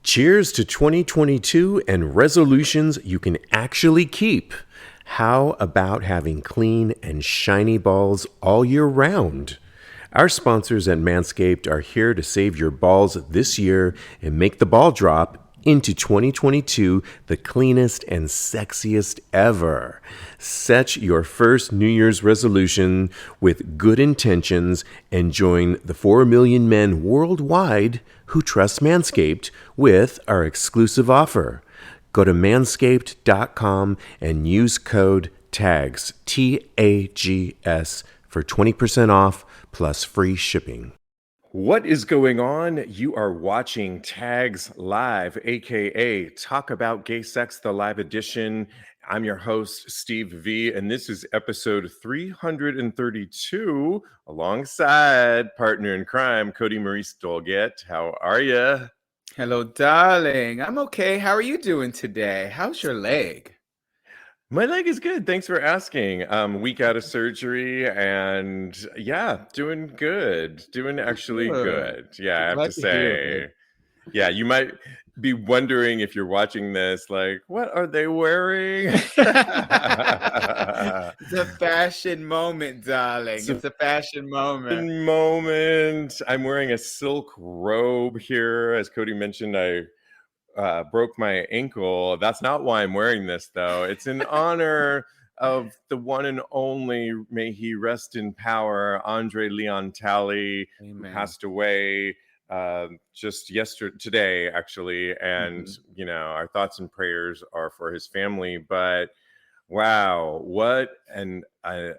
Cheers to 2022 and resolutions you can actually keep. How about having clean and shiny balls all year round? Our sponsors at Manscaped are here to save your balls this year and make the ball drop into 2022 the cleanest and sexiest ever. Set your first New Year's resolution with good intentions and join the 4 million men worldwide who trust Manscaped with our exclusive offer. Go to manscaped.com and use code TAGS, TAGS, for 20% off plus free shipping. What is going on? You are watching Tags Live, aka Talk About Gay Sex, the live edition. I'm your host, Steve V, and this is episode 332 alongside partner in crime, Kodi Maurice Doggette. How are you? Hello, darling. I'm okay. How are you doing today? How's your leg? My leg is good. Thanks for asking. Week out of surgery and yeah, doing good. Doing actually good. Yeah, I have Glad to to hear say. it. Yeah, you might be wondering if you're watching this, like, what are they wearing? It's a fashion moment, darling. It's a fashion moment. I'm wearing a silk robe here. As Kodi mentioned, I broke my ankle. That's not why I'm wearing this, though. It's in honor of the one and only, may he rest in power, Andre Leon Talley, who passed away just today, actually. And, you know, our thoughts and prayers are for his family. But wow, what a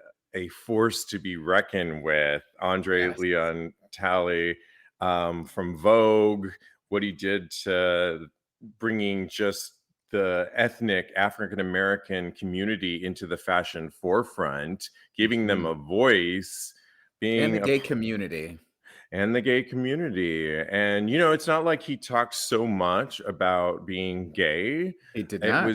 force to be reckoned with, Andre Leon Talley, from Vogue, what he did to bringing just the ethnic African-American community into the fashion forefront, giving them a voice, and the gay community. And the gay community. And, you know, it's not like he talked so much about being gay. He did not.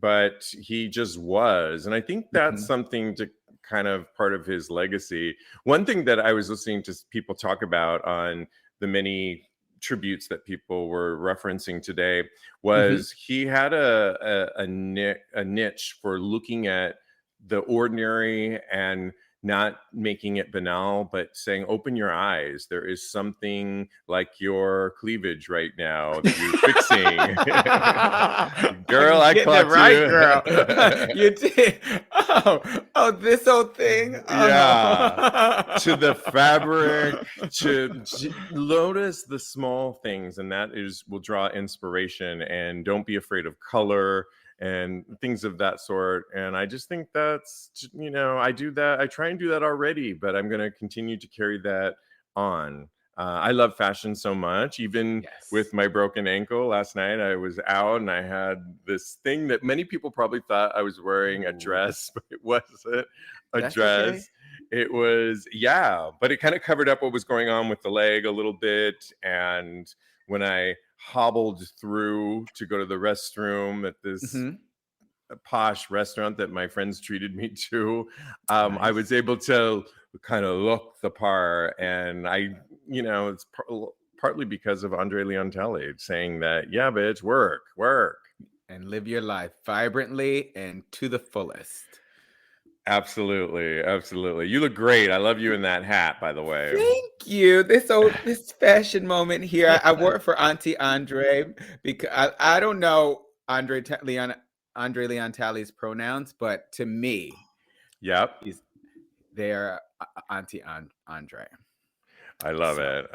But he just was. And I think that's something to kind of part of his legacy. One thing that I was listening to people talk about on the many tributes that people were referencing today was he had a niche for looking at the ordinary and not making it banal, but saying, open your eyes. There is something like your cleavage right now that you're fixing. Girl, I caught you. Right, girl. You did. Oh, this old thing. Yeah. To the fabric, to notice the small things, and that will draw inspiration. And don't be afraid of color and things of that sort. And I just think that's, you know, I do that. I try and do that already, but I'm going to continue to carry that on. I love fashion so much. Even with my broken ankle last night, I was out and I had this thing that many people probably thought I was wearing a dress, but it wasn't a dress. Okay. It was, but it kind of covered up what was going on with the leg a little bit. And when I hobbled through to go to the restroom at this posh restaurant that my friends treated me to, I was able to kind of look the part. And I, you know, it's partly because of Andre Leon Talley saying that, yeah, bitch, work. And live your life vibrantly and to the fullest. Absolutely. You look great. I love you in that hat, by the way. Thank you. This fashion moment here. I wore it for Auntie Andre because I don't know Andre Leon Talley's pronouns, but to me, they're Auntie Andre. I love it.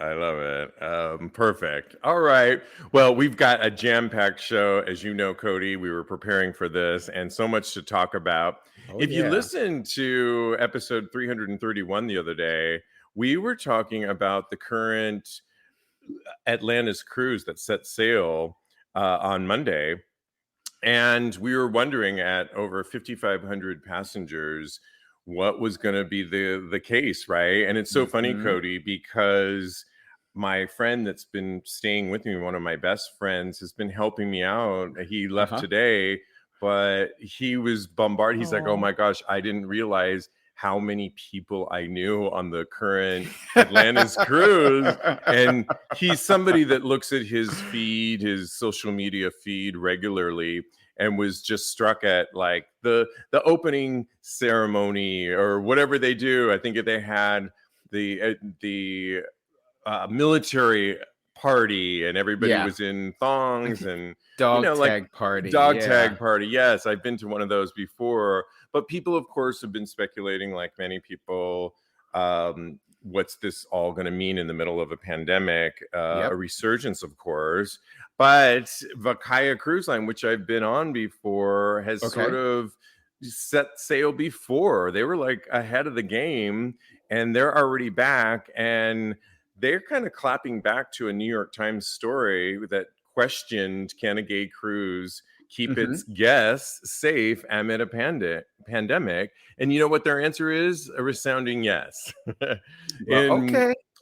Perfect. All right. Well, we've got a jam-packed show. As you know, Kodi, we were preparing for this and so much to talk about. If you listened to episode 331 the other day, we were talking about the current Atlantis cruise that set sail on Monday. And we were wondering, at over 5,500 passengers, what was going to be the case, right? And it's so funny, Kodi, because my friend that's been staying with me, one of my best friends, has been helping me out. He left today, but he was bombarded. He's like, oh my gosh, I didn't realize how many people I knew on the current Atlantis cruise. And he's somebody that looks at his feed, his social media feed regularly, and was just struck at like the opening ceremony or whatever they do. I think if they had the military party and everybody Yeah. was in thongs and Dog like tag party. dog Yeah. tag party. Yes, I've been to one of those before, but people of course have been speculating, like many people, what's this all going to mean in the middle of a pandemic, Yep. a resurgence of course. But Vacaya Cruise Line, which I've been on before, has sort of set sail before. They were like ahead of the game, and they're already back, and they're kind of clapping back to a New York Times story that questioned, can a gay cruise keep its guests safe amid a pandemic? And you know what their answer is? A resounding yes.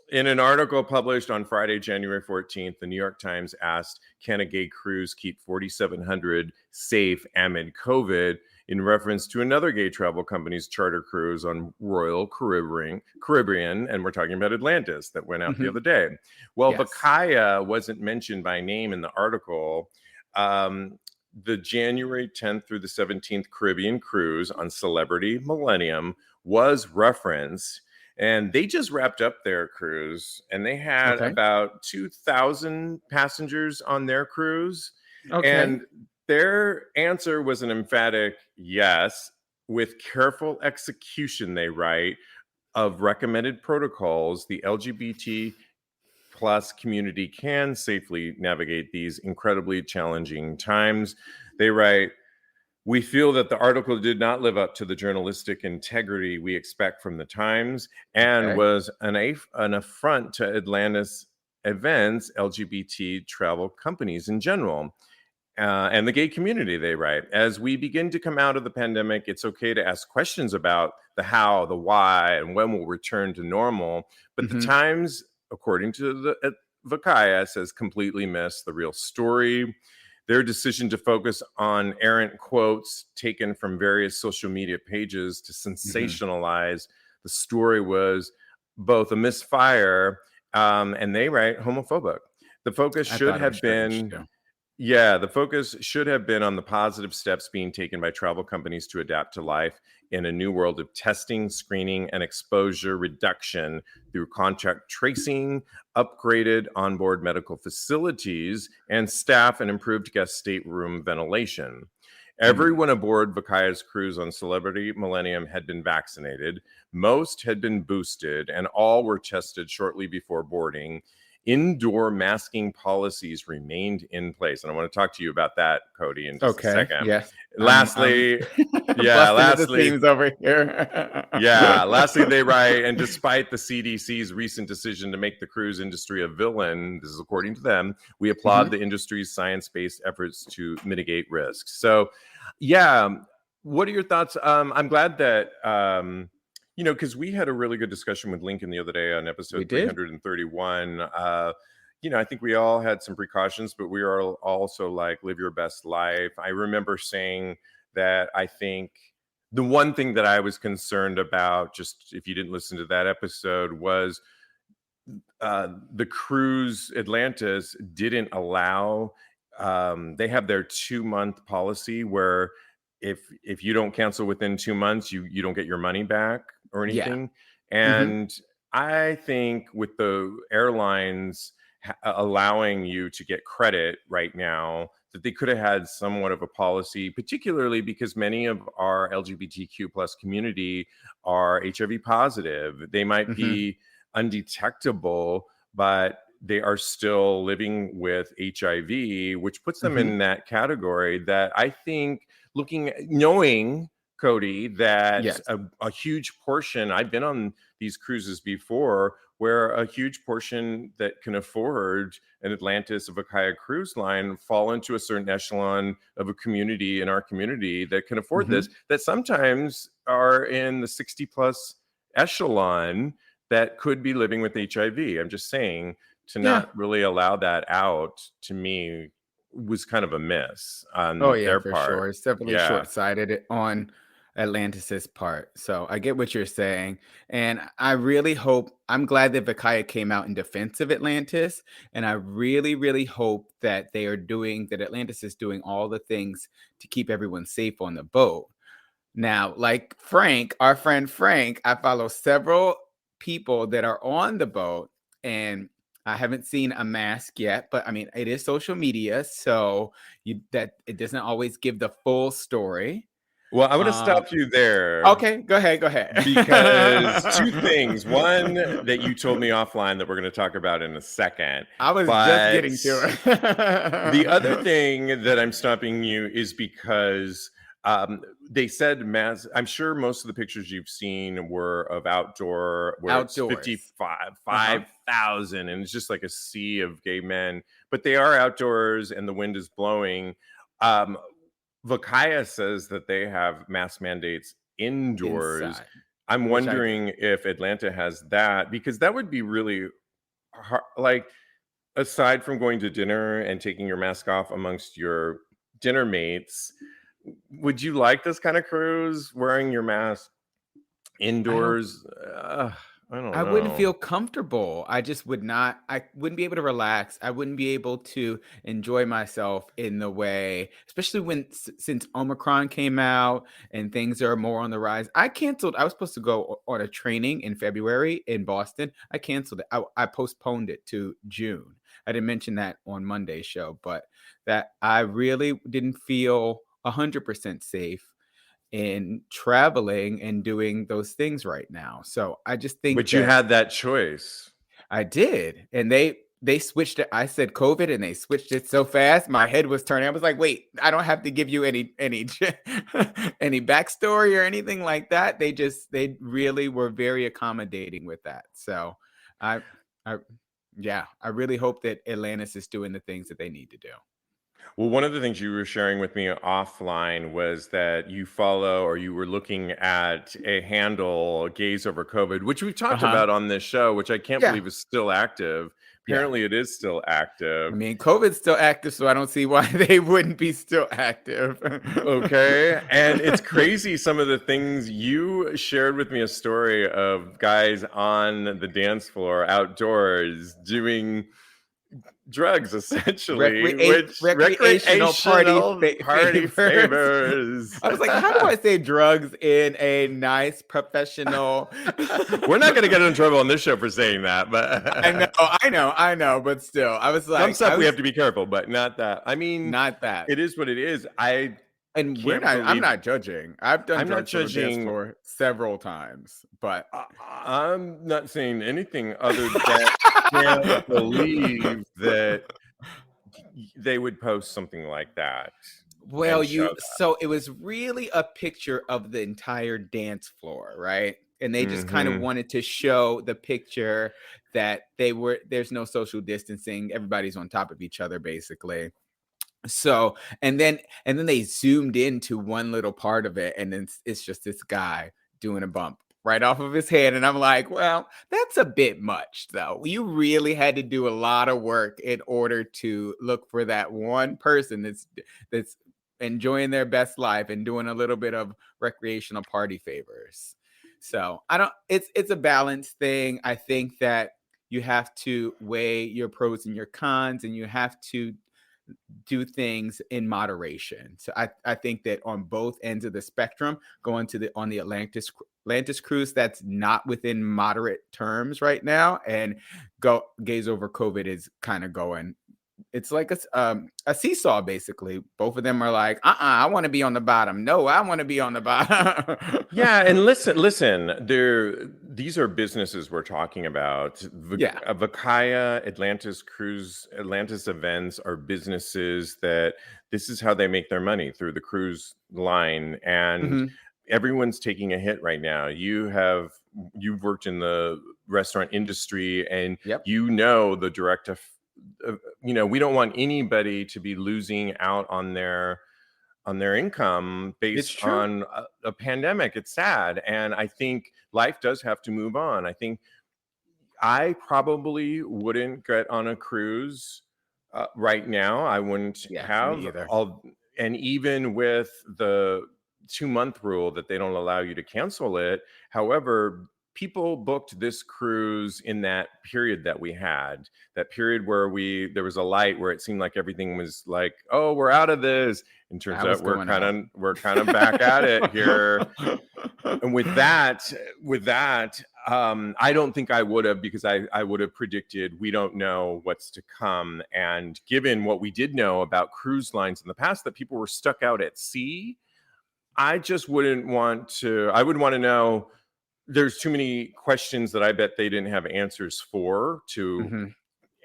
In an article published on Friday, January 14th, the New York Times asked, can a gay cruise keep 4,700 safe amid COVID, in reference to another gay travel company's charter cruise on Royal Caribbean, and we're talking about Atlantis that went out the other day. Well, Vacaya wasn't mentioned by name in the article. The January 10th through the 17th Caribbean cruise on Celebrity Millennium was referenced, and they just wrapped up their cruise, and they had about 2,000 passengers on their cruise. And their answer was an emphatic yes, with careful execution, they write, of recommended protocols. The LGBT plus community can safely navigate these incredibly challenging times. They write, we feel that the article did not live up to the journalistic integrity we expect from the Times, and was an affront to Atlantis events, LGBT travel companies in general, and the gay community, they write. As we begin to come out of the pandemic, it's okay to ask questions about the how, the why, and when we'll return to normal. But the Times, according to the Vacaya, says completely missed the real story. Their decision to focus on errant quotes taken from various social media pages to sensationalize the story was both a misfire, and they write homophobic. The focus should have been... Yeah, the focus should have been on the positive steps being taken by travel companies to adapt to life in a new world of testing, screening, and exposure reduction through contact tracing, upgraded onboard medical facilities, and staff and improved guest stateroom ventilation. Everyone aboard Vacaya's cruise on Celebrity Millennium had been vaccinated. Most had been boosted, and all were tested shortly before boarding. Indoor masking policies remained in place. And I want to talk to you about that, Kodi, in just a second. Yes. Lastly, lastly, themes over here. Lastly, they write, and despite the CDC's recent decision to make the cruise industry a villain, this is according to them, we applaud the industry's science-based efforts to mitigate risks. So, what are your thoughts? I'm glad that... because we had a really good discussion with Lincoln the other day on episode 331. I think we all had some precautions, but we are also like, live your best life. I remember saying that I think the one thing that I was concerned about, just if you didn't listen to that episode, was the cruise Atlantis didn't allow, they have their 2-month policy where if you don't cancel within 2 months, you don't get your money back or anything. And I think with the airlines allowing you to get credit right now, that they could have had somewhat of a policy, particularly because many of our LGBTQ plus community are HIV positive. They might be undetectable, but they are still living with HIV, which puts them in that category that I think, knowing, Kodi, that a huge portion, I've been on these cruises before, where a huge portion that can afford an Atlantis of Vacaya Cruise Line fall into a certain echelon of a community in our community that can afford this, that sometimes are in the 60 plus echelon that could be living with HIV. I'm just saying, to not really allow that out, to me, was kind of a miss on their part. Sure. It's definitely short-sighted on Atlantis's part. So I get what you're saying. And I really hope, I'm glad that Vacaya came out in defense of Atlantis. And I really, really hope that that Atlantis is doing all the things to keep everyone safe on the boat. Now, like Frank, our friend Frank, I follow several people that are on the boat, and I haven't seen a mask yet, but I mean, it is social media, so that it doesn't always give the full story. Well, I want to Um, stop you there okay, go ahead, go because two ahead. things. One, that you told me offline that we're going to talk about in a second. I was just But getting to the other it. thing that I'm stopping you is because they said mass. I'm sure most of the pictures you've seen were of outdoor, where it's Outdoors. 5,000, and it's just like a sea of gay men. But they are outdoors, and the wind is blowing. Vacaya says that they have mask mandates indoors. Inside, I'm which I wondering if Atlanta has that, because that would be really hard. Like, aside from going to dinner and taking your mask off amongst your dinner mates, would you like this kind of cruise wearing your mask I don't indoors? I don't I wouldn't know. feel comfortable. I just would not, I wouldn't be able to relax. I wouldn't be able to enjoy myself in the way, especially since Omicron came out and things are more on the rise. I was supposed to go on a training in February in Boston. I canceled it. I postponed it to June. I didn't mention that on Monday's show, but that I really didn't feel 100% safe in traveling and doing those things right now. So I just think But you that had that choice. I did. And they switched it. I said COVID and they switched it so fast. My head was turning. I was like, wait, I don't have to give you any any backstory or anything like that. They really were very accommodating with that. So I I yeah, I really hope that Atlantis is doing the things that they need to do. Well, one of the things you were sharing with me offline was that you follow, or you were looking at a handle, Gaze Over COVID, which we've talked Uh-huh. about on this show, which I can't Yeah. believe is still active. Yeah. Apparently, it is still I active. mean, COVID's still active, so I don't see why they wouldn't be still active. Okay. And it's crazy, some of the things you shared with me, a story of guys on the dance floor outdoors doing drugs, essentially, which Recreational recreational party favors. favors. I was like, how do I say drugs in a nice professional? We're not going to get in trouble on this show for saying that, I know, but I know, but still, some stuff we have to be careful, but not that. I mean, not that. it is what it is. I And can't I'm believe. not judging. I've done I'm not drugs on the dance judging. floor several times, but I'm not saying anything other than can't believe that they would post something like that well, and show so it was really a picture of the entire dance floor, right? And they just kind of that. wanted to show the picture that there's no social distancing, everybody's on top of each other basically. So, and then they zoomed into one little part of it, and then it's just this guy doing a bump right off of his head. And I'm like, well, that's a bit much, though. You really had to do a lot of work in order to look for that one person that's enjoying their best life and doing a little bit of recreational party favors. So I don't, it's a balance thing. I think that you have to weigh your pros and your cons, and you have to do things in moderation. So I think that on both ends of the spectrum, going to the on the Atlantis cruise, that's not within moderate terms right now, and go Gaze Over COVID is kind of going. It's like a seesaw basically. Both of them are like, I want to be on the bottom. No, I want to be on the bottom. Yeah, and listen, these are businesses we're talking about. Yeah. Vacaya, Atlantis events are businesses that this is how they make their money, through the cruise line, and Mhm. everyone's taking a hit right now. You've worked in the restaurant industry, and Yep. you know the direct we don't want anybody to be losing out on their income It's based true. on a pandemic. It's sad. And I think life does have to move on. I think I probably wouldn't get on a cruise right now. I wouldn't Yeah, me have either. all, and even with the 2-month rule that they don't allow you to cancel it. However, people booked this cruise in that period that we had, that period where there was a light where it seemed like everything was like, oh, we're out of this. And turns out we're kind of back at it here. And with that, I don't think I would have, because I would have predicted we don't know what's to come. And given what we did know about cruise lines in the past, that people were stuck out at sea, I just wouldn't want to. I would want to know. There's too many questions that I bet they didn't have answers for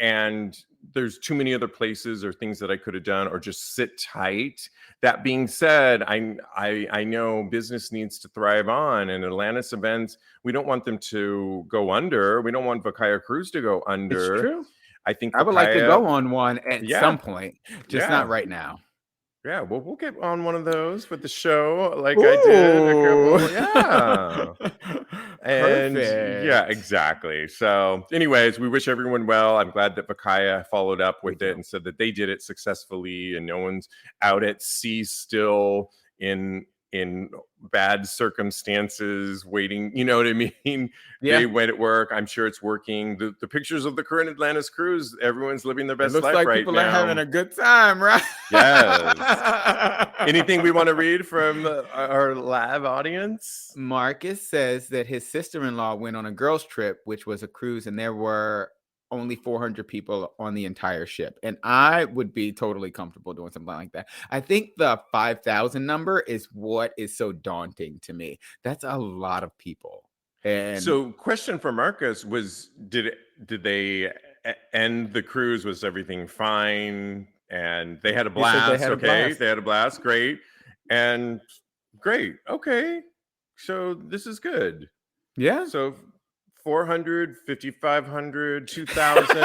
and there's too many other places or things that I could have done, or just sit tight. That being said, I know business needs to thrive on, and Atlantis events, we don't want them to go under. We don't want Vacaya Cruise to go under. It's true. I think I would like to go on one at some point, just not right now. Yeah, well, we'll get on one of those with the show, like I did. Yeah. And yeah, exactly. So anyways, we wish everyone well. I'm glad that Vacaya followed up with it and said that they did it successfully, and no one's out at sea still in bad circumstances waiting, you know what I mean? They went at work. I'm sure it's working. The pictures of the current Atlantis cruise, everyone's living their best life right now. Looks like people are having a good time, right? Yes. Anything we want to read from our live audience? Marcus says that his sister-in-law went on a girls' trip, which was a cruise, and there were only 400 people on the entire ship. And I would be totally comfortable doing something like that. I think the 5,000 number is what is so daunting to me. That's a lot of people. And so question for Marcus was, did they end the cruise? Was everything fine? And they had a blast. They had a blast. Great. And great. Okay. So this is good. Yeah. So 400, 5,500, 2,000.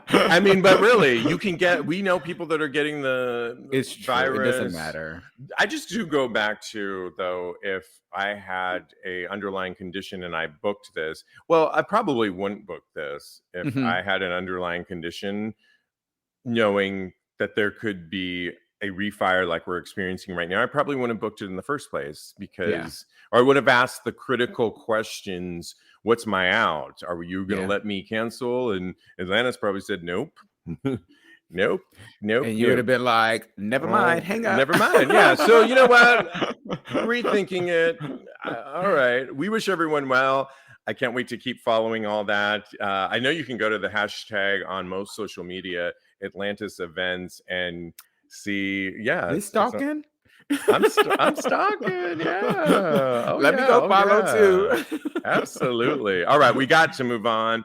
I mean, but really, we know people that are getting the virus. It doesn't matter. I just do go back to, though, if I had a underlying condition and I booked this, well, I probably wouldn't book this if I had an underlying condition, knowing that there could be a refire like we're experiencing right now. I probably wouldn't have booked it in the first place, because or I would have asked the critical questions. What's my out? Are you going to let me cancel? And Atlantis probably said, nope. Nope. And you would have been like, never mind, hang up. Never mind. Yeah. So you know what? Rethinking it. All right. We wish everyone well. I can't wait to keep following all that. I know you can go to the hashtag on most social media, Atlantis events, and see. Yeah. They stalking? I'm stalking. Yeah. Let me go follow too. Absolutely. All right. We got to move on.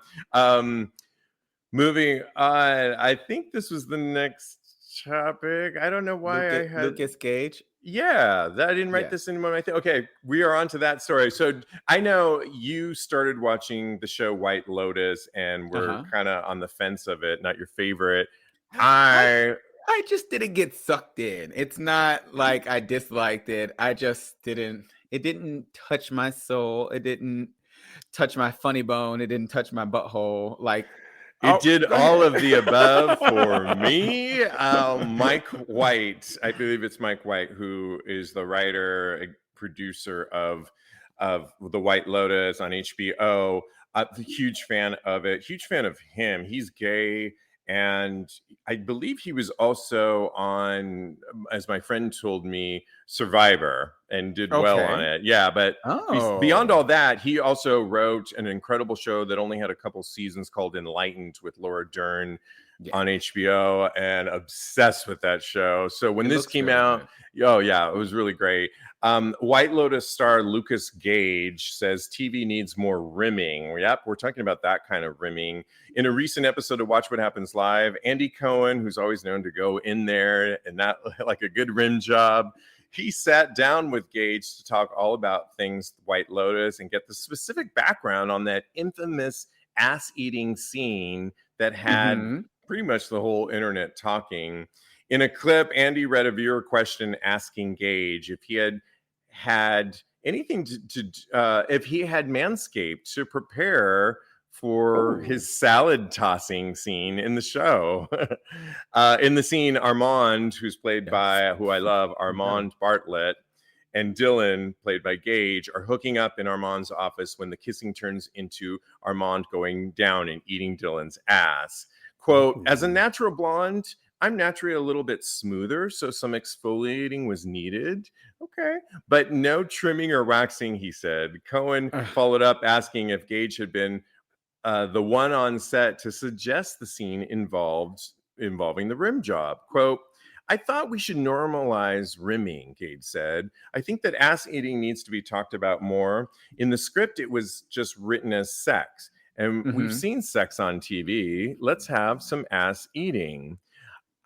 Moving on. I think this was the next topic. I don't know why I had Lucas Gage. Yeah, I didn't write this in my thing. Okay, we are on to that story. So I know you started watching the show White Lotus, and we're kind of on the fence of it. Not your favorite. I just didn't get sucked in. It's not like I disliked it. I just didn't. It didn't touch my soul. It didn't touch my funny bone. It didn't touch my butthole. Like. It did all of the above for me. Mike White, I believe it's Mike White, who is the writer, producer of The White Lotus on HBO. Huge fan of it. Huge fan of him. He's gay. And I believe he was also on, as my friend told me, Survivor, and did well on it. Yeah, but beyond all that, he also wrote an incredible show that only had a couple seasons called Enlightened with Laura Dern on HBO, and obsessed with that show. So when this came out, it was really great. White Lotus star Lucas Gage says TV needs more rimming. Yep, we're talking about that kind of rimming. In a recent episode of Watch What Happens Live, Andy Cohen, who's always known to go in there and not like a good rim job, he sat down with Gage to talk all about things White Lotus and get the specific background on that infamous ass-eating scene that had pretty much the whole internet talking. In a clip, Andy read a viewer question asking Gage if he had anything if he had manscaped to prepare for his salad tossing scene in the show. In the scene, Armand, who's played by, who I love, Armand Bartlett, and Dylan, played by Gage, are hooking up in Armand's office when the kissing turns into Armand going down and eating Dylan's ass. Quote, as a natural blonde, I'm naturally a little bit smoother, so some exfoliating was needed. Okay. But no trimming or waxing, he said. Cohen followed up asking if Gage had been the one on set to suggest the scene involving the rim job. Quote, I thought we should normalize rimming, Gage said. I think that ass eating needs to be talked about more. In the script, it was just written as sex. And we've seen sex on TV. Let's have some ass eating.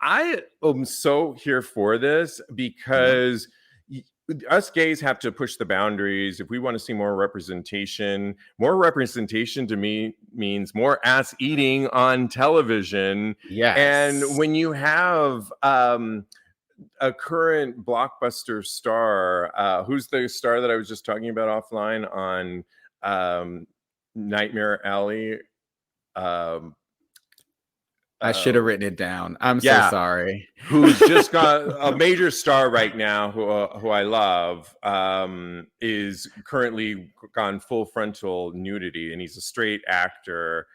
I am so here for this because us gays have to push the boundaries. If we want to see more representation to me means more ass eating on television. Yes. And when you have a current blockbuster star, who's the star that I was just talking about offline on Nightmare Alley? I should have written it down. I'm so sorry. Who's just got a major star right now, who I love, is currently gone full frontal nudity, and he's a straight actor.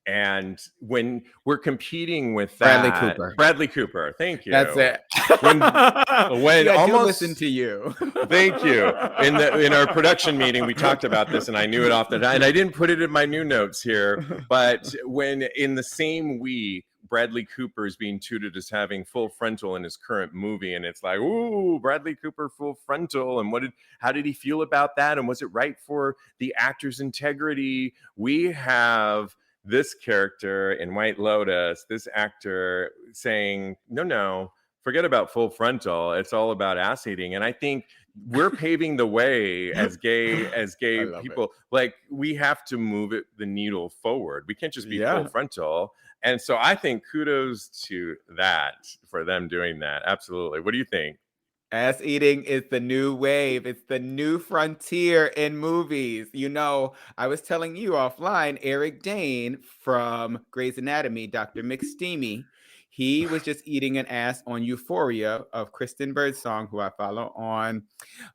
And when we're competing with that, Bradley Cooper, thank you. That's it. When I do listen to you. Thank you. In our production meeting, we talked about this, and I knew it off the top, and I didn't put it in my new notes here. But when in the same week, Bradley Cooper is being touted as having full frontal in his current movie, and it's like, ooh, Bradley Cooper full frontal, and how did he feel about that, and was it right for the actor's integrity? We have this character in White Lotus, this actor saying, no, forget about full frontal. It's all about ass eating. And I think we're paving the way as gay people. Like, we have to move the needle forward. We can't just be full frontal. And so I think kudos to that for them doing that. Absolutely. What do you think? Ass eating is the new wave. It's the new frontier in movies. You know, I was telling you offline, Eric Dane from Grey's Anatomy, Dr. McSteamy, he was just eating an ass on Euphoria of Kristen Birdsong, who I follow on.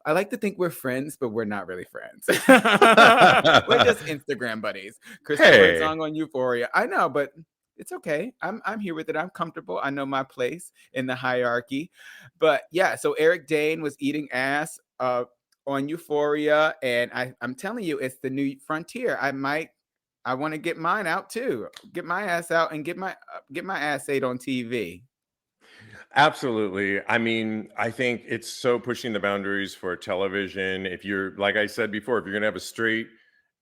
I like to think we're friends, but we're not really friends. We're just Instagram buddies. Kristen Birdsong on Euphoria. I know, but it's okay. I'm here with it. I'm comfortable. I know my place in the hierarchy. But yeah, so Eric Dane was eating ass on Euphoria, and I'm telling you, it's the new frontier. I want to get mine out too. Get my ass out and get my ass ate on TV. Absolutely. I mean, I think it's so pushing the boundaries for television. If you're, like I said before, if you're going to have a straight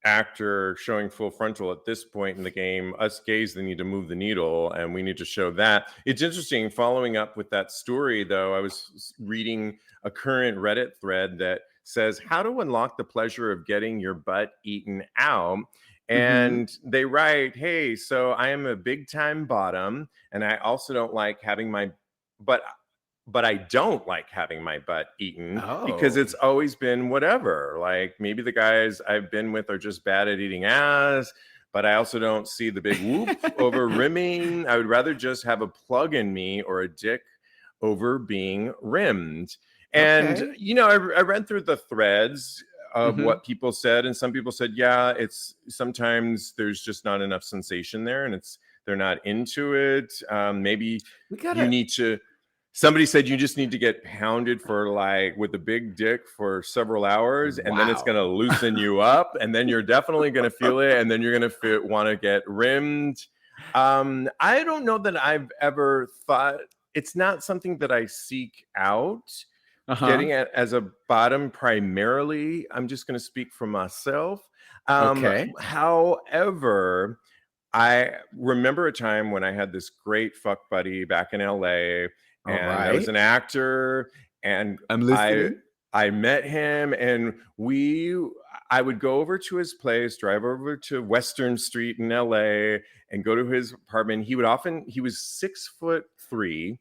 actor showing full frontal at this point in the game, us gays, they need to move the needle, and we need to show that. It's interesting, following up with that story, though, I was reading a current Reddit thread that says how to unlock the pleasure of getting your butt eaten out. And they write, hey, so I am a big time bottom, and I also don't like having my butt, but I don't like having my butt eaten because it's always been whatever. Like, maybe the guys I've been with are just bad at eating ass, but I also don't see the big whoop over rimming. I would rather just have a plug in me or a dick over being rimmed. And, you know, I read through the threads of what people said, and some people said, yeah, it's sometimes there's just not enough sensation there, and they're not into it. Maybe you need to. Somebody said you just need to get pounded for with a big dick for several hours, and then it's going to loosen you up, and then you're definitely going to feel it, and then you're going to want to get rimmed. I don't know that I've ever thought, it's not something that I seek out. Getting it as a bottom primarily. I'm just going to speak for myself. However, I remember a time when I had this great fuck buddy back in LA, and I was an actor, and I met him, and I would go over to his place, drive over to Western Street in LA, and go to his apartment. He was 6'3".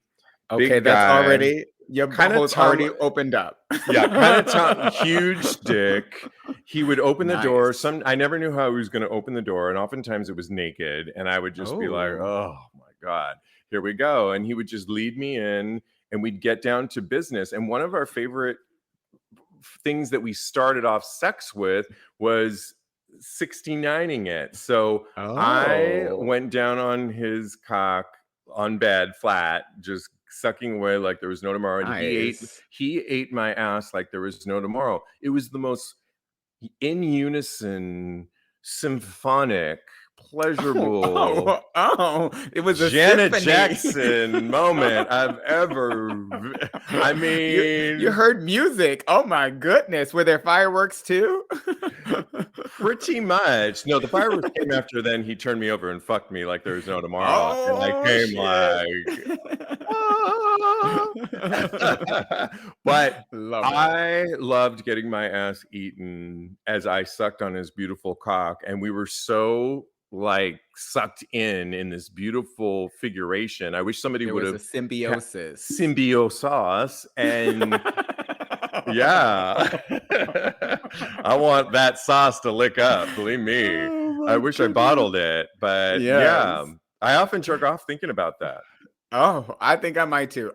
Okay, that's already your butthole's already opened up. Yeah, kind of huge dick. He would open the door. I never knew how he was going to open the door, and oftentimes it was naked, and I would just be like, "Oh my God, here we go!" And he would just lead me in, and we'd get down to business. And one of our favorite things that we started off sex with was 69ing it. So I Oh. went down on his cock on bed flat, just sucking away like there was no tomorrow. And Nice. he ate my ass like there was no tomorrow. It was the most in unison, symphonic, pleasurable It was a Janet symphony. Jackson moment I've ever. I mean, you heard music. Oh my goodness. Were there fireworks too? pretty much. No, the fireworks came after. Then he turned me over and fucked me like there was no tomorrow, and I came like. But I loved getting my ass eaten as I sucked on his beautiful cock, and we were so like sucked in this beautiful figuration. I wish somebody would have symbiosis and yeah. I want that sauce to lick up, believe me. I wish I bottled it, but yeah, I often jerk off thinking about that. Oh, I think I might too.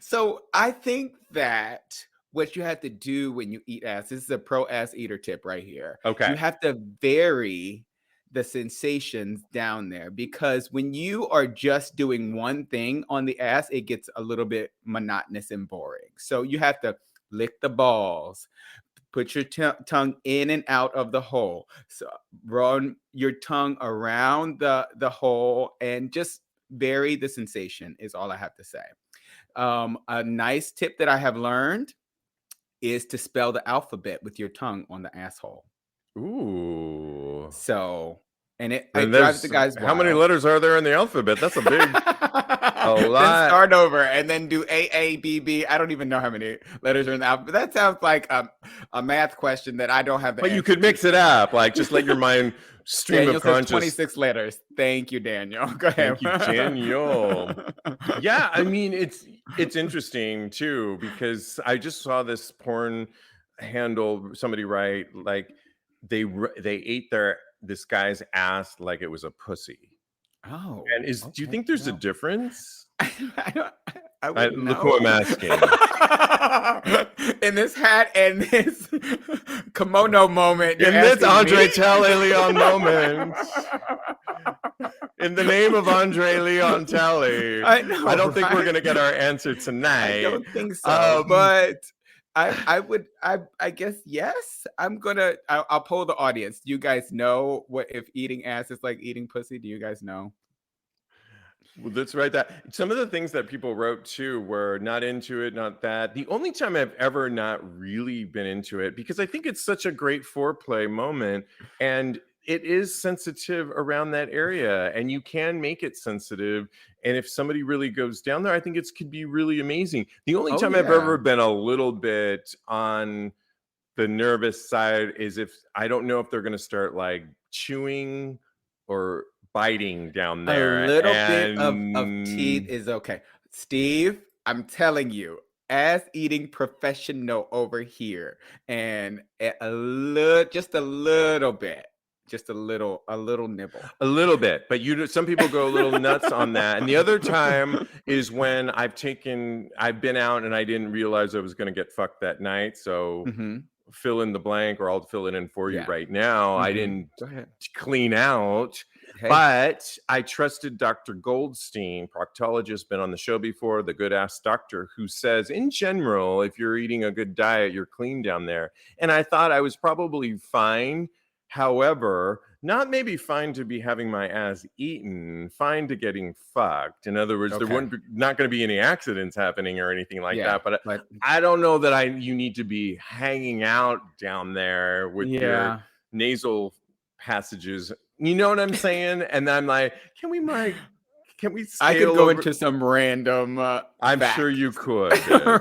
So I think that what you have to do when you eat ass, this is a pro ass eater tip right here. Okay. You have to vary the sensations down there, because when you are just doing one thing on the ass, it gets a little bit monotonous and boring. So you have to lick the balls, put your tongue in and out of the hole. So run your tongue around the hole and just vary the sensation is all I have to say. A nice tip that I have learned is to spell the alphabet with your tongue on the asshole. Ooh. So, and it drives the guys wild. How many letters are there in the alphabet? That's a big, a lot. Then start over and then do A-A-B-B. I don't even know how many letters are in the alphabet. That sounds like a math question that I don't have the But answer you could mix it up. Like, just let your mind stream Daniel of conscious. 26 letters. Thank you, Daniel. Go ahead. Thank you, Daniel. Yeah, I mean, it's interesting too, because I just saw this porn handle, somebody write like they ate this guy's ass like it was a pussy. Oh, and do you think there's a difference? I wouldn't know. Look who I'm asking. In this hat and this kimono moment. In this Andre Talley Leon moment. In the name of Andre Leon Talley. I don't think we're going to get our answer tonight. I don't think so. But I guess yes. I'll poll the audience. Do you guys know what if eating ass is like eating pussy? Do you guys know? Well, that's right. That some of the things that people wrote too were not into it, not that. The only time I've ever not really been into it, because I think it's such a great foreplay moment, and it is sensitive around that area, and you can make it sensitive. And if somebody really goes down there, I think it could be really amazing. The only time I've ever been a little bit on the nervous side is if I don't know if they're going to start like chewing or biting down there. A little bit of teeth is okay. Steve, I'm telling you, ass eating professional over here, and just a little bit. Just a little nibble. A little bit, but some people go a little nuts on that. And the other time is when I've been out and I didn't realize I was going to get fucked that night. So fill in the blank, or I'll fill it in for you right now. I didn't clean out, but I trusted Dr. Goldstein, proctologist, been on the show before, the good ass doctor, who says in general, if you're eating a good diet, you're clean down there. And I thought I was probably fine. However, not maybe fine to be having my ass eaten, fine to getting fucked. In other words, there not going to be any accidents happening or anything like that. But I don't know that you need to be hanging out down there with your nasal passages. You know what I'm saying? And I'm like, can we I could go into some random I'm facts sure you could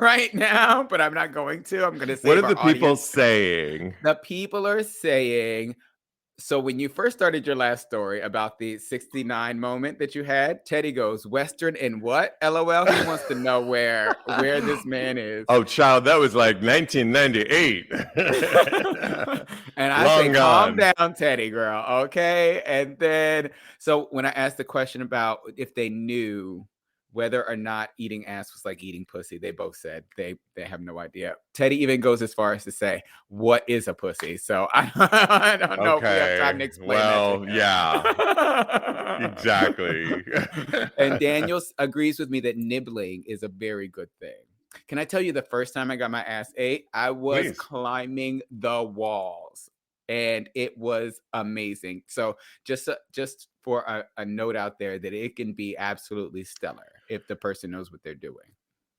right now, but I'm not going to. I'm going to say, what are the people saying? The people are saying, so when you first started your last story about the 69 moment that you had, Teddy goes, Western and what? LOL. He wants to know where this man is. Oh, child, that was like 1998. And I say, calm down, Teddy girl. Okay. And then, so when I asked the question about if they knew whether or not eating ass was like eating pussy. They both said they have no idea. Teddy even goes as far as to say, "What is a pussy?" So I don't know if we have time to explain that to him. Yeah, exactly. And Daniel agrees with me that nibbling is a very good thing. Can I tell you the first time I got my ass ate? I was Please. climbing the walls, and it was amazing. So just for a note out there that it can be absolutely stellar if the person knows what they're doing.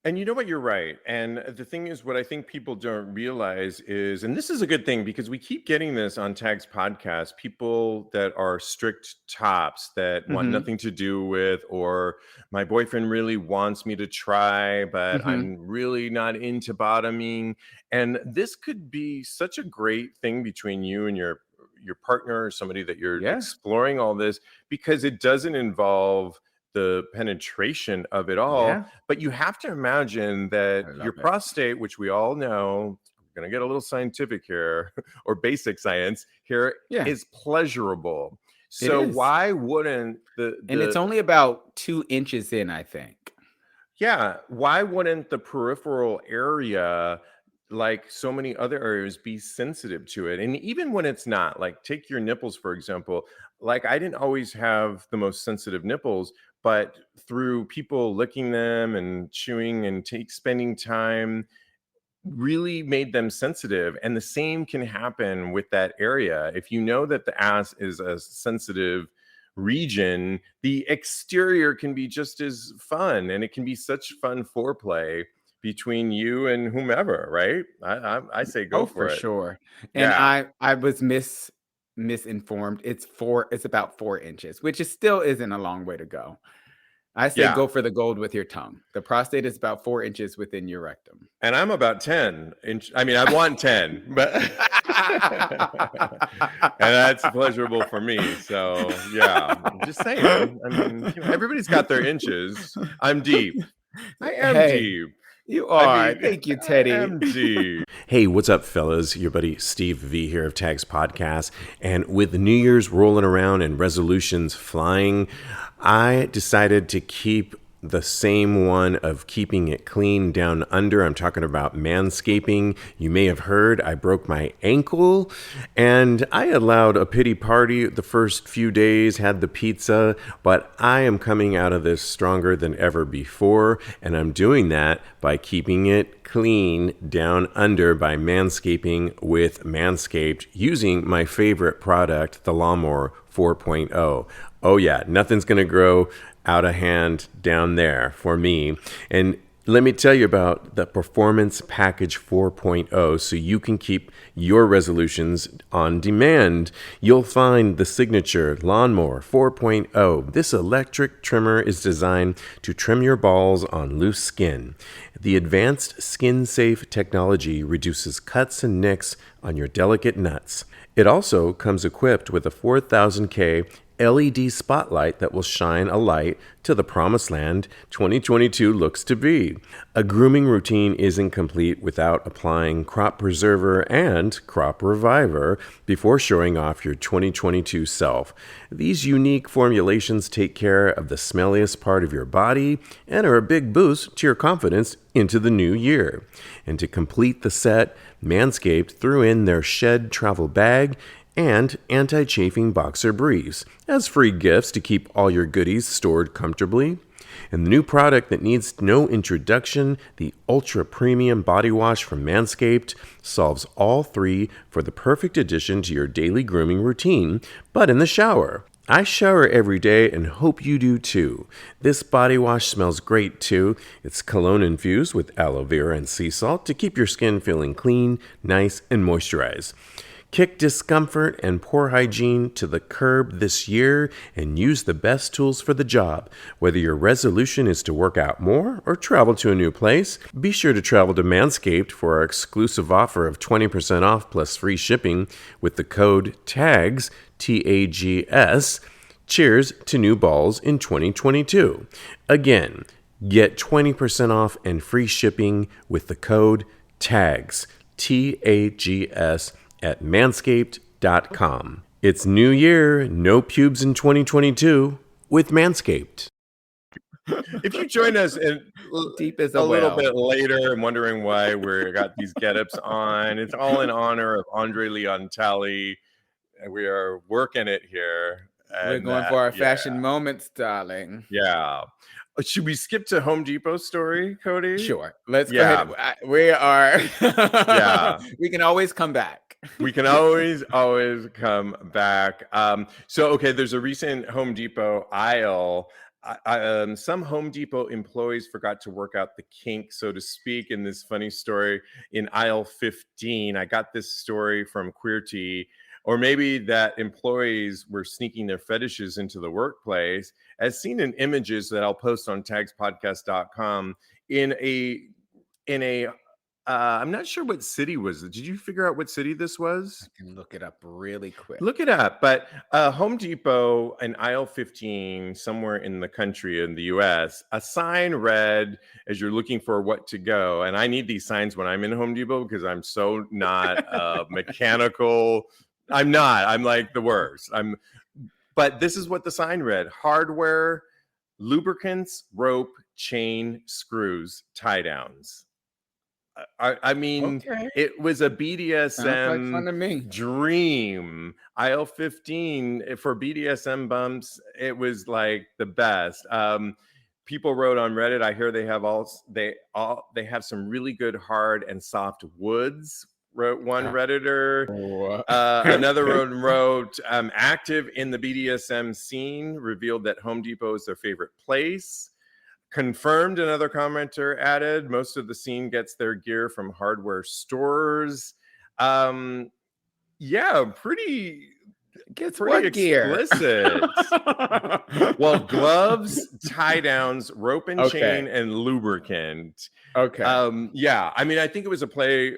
And you know what? You're right. And the thing is, what I think people don't realize is, and this is a good thing because we keep getting this on Tags podcast, people that are strict tops that want Mhm. nothing to do with, or my boyfriend really wants me to try, but Mhm. I'm really not into bottoming. And this could be such a great thing between you and your partner or somebody that you're Yeah. exploring all this, because it doesn't involve the penetration of it all. Yeah. But you have to imagine that I your love it. prostate, which we all know, we're going to get a little scientific here or basic science here, Yeah. is pleasurable. It So is. why wouldn't And it's only about 2 inches in, I think. why wouldn't the peripheral area, like so many other areas, be sensitive to it? And even when it's not, like take your nipples, for example. Like I didn't always have the most sensitive nipples, but through people licking them and chewing and spending time really made them sensitive. And the same can happen with that area. If you know that the ass is a sensitive region, the exterior can be just as fun, and it can be such fun foreplay between you and whomever, right? I say go Oh, for for it. sure. And Yeah. I was misinformed. It's about 4 inches, which is still isn't a long way to go. I say Yeah. go for the gold with your tongue. The prostate is about 4 inches within your rectum. And I'm about 10 inch. I mean, I want 10, but and that's pleasurable for me. So yeah, I'm just saying. I mean, everybody's got their inches. I'm deep. I am Hey, deep. you I are. mean, Thank you, I Teddy. am deep. Hey, what's up, fellas? Your buddy Steve V here of Tags Podcast. And with New Year's rolling around and resolutions flying, I decided to keep the same one of keeping it clean down under. I'm talking about manscaping. You may have heard I broke my ankle and I allowed a pity party the first few days, had the pizza, but I am coming out of this stronger than ever before. And I'm doing that by keeping it clean down under by manscaping with Manscaped using my favorite product, the Lawnmower 4.0. Oh yeah, nothing's going to grow out of hand down there for me. And let me tell you about the Performance Package 4.0 so you can keep your resolutions on demand. You'll find the signature Lawnmower 4.0. This electric trimmer is designed to trim your balls on loose skin. The advanced skin-safe technology reduces cuts and nicks on your delicate nuts. It also comes equipped with a 4000K LED spotlight that will shine a light to the promised land 2022 looks to be. A grooming routine isn't complete without applying Crop Preserver and Crop Reviver before showing off your 2022 self. These unique formulations take care of the smelliest part of your body and are a big boost to your confidence into the new year. And to complete the set, Manscaped threw in their Shed travel bag and anti-chafing boxer briefs as free gifts to keep all your goodies stored comfortably. And the new product that needs no introduction, the Ultra Premium Body Wash from Manscaped, solves all three for the perfect addition to your daily grooming routine, but in the shower. I shower every day and hope you do too. This body wash smells great too. It's cologne infused with aloe vera and sea salt to keep your skin feeling clean, nice, and moisturized. Kick discomfort and poor hygiene to the curb this year and use the best tools for the job. Whether your resolution is to work out more or travel to a new place, be sure to travel to Manscaped for our exclusive offer of 20% off plus free shipping with the code TAGS, TAGS. Cheers to new balls in 2022. Again, get 20% off and free shipping with the code TAGS, TAGS, at manscaped.com. It's new year, no pubes in 2022 with Manscaped. If you join us Deep as a little well. bit later and wondering why we got these get-ups on, it's all in honor of Andre Leon Talley. We are working it here. We're And going for our fashion moments, darling. yeah. Should we skip to Home Depot story, Kodi? Sure. Let's go Yeah. ahead. We are. Yeah. We can always come back. We can always come back. Okay, there's a recent Home Depot aisle. Some Home Depot employees forgot to work out the kink, so to speak, in this funny story in aisle 15. I got this story from Queerty, or maybe that employees were sneaking their fetishes into the workplace, as seen in images that I'll post on TAGSPodcast.com in a I'm not sure what city was it. Did you figure out what city this was? I can look it up really quick. Look it up. But Home Depot in aisle 15, somewhere in the country in the US, a sign read as you're looking for what to go. And I need these signs when I'm in Home Depot because I'm so not mechanical. I'm not. I'm like the worst. But this is what the sign read: hardware, lubricants, rope, chain, screws, tie downs. I mean, Okay. it was a Sounds like fun BDSM to me. dream. Aisle 15 for BDSM bumps, it was like the best. People wrote on Reddit, I hear they have some really good hard and soft woods, wrote one Redditor. Another one wrote, active in the BDSM scene, revealed that Home Depot is their favorite place. Confirmed, another commenter added, most of the scene gets their gear from hardware stores. Yeah, pretty explicit. Well, gloves, tie downs, rope and chain, and lubricant. Okay. Yeah, I mean, I think it was a play